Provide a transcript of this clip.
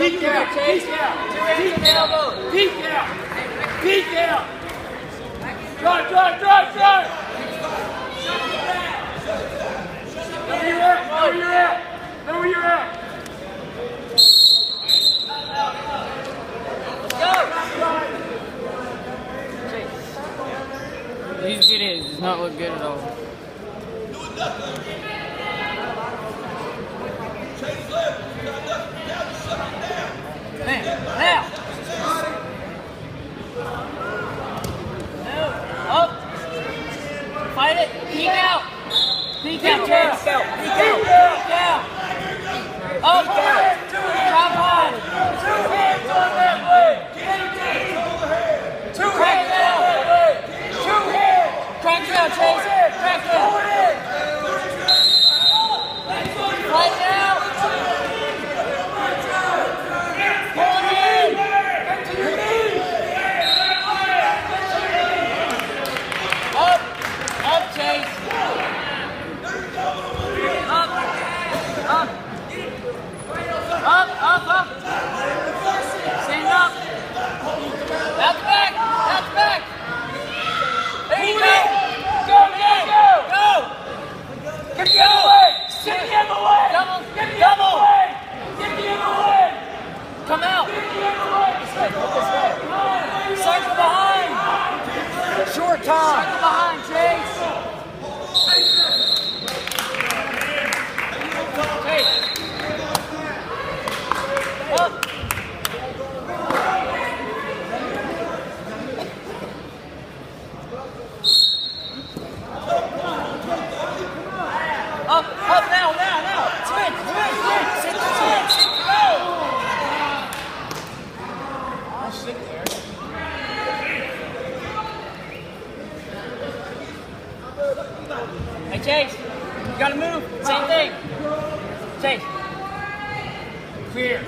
Peek out, Chase. Peek out. Peek out. Peek out. Drive. Know where you're at. These videos does not look good at all. Man, now! No, up! Fight it! Peek out! Peek out, Chase! Peek out! Up! Drop high! 2 hands on that way! 2 hands on that way! 2 hands! Crank it out, Chase! Crank it out! Fight it out! Pull it in! Get to your knees! Up! Up, Chase! Up! Stand up! Out the back! There you go! Go! Go! Get the other way! Get the other way! Double! Get the other way! Get the other way! Come out! Get the other way! Circle behind! Short time! Circle behind, Chase! Chase! Up! Up now! Swing! Sit, go! I'll sit there. Hey Chase, you gotta move. Same thing. Chase. Clear.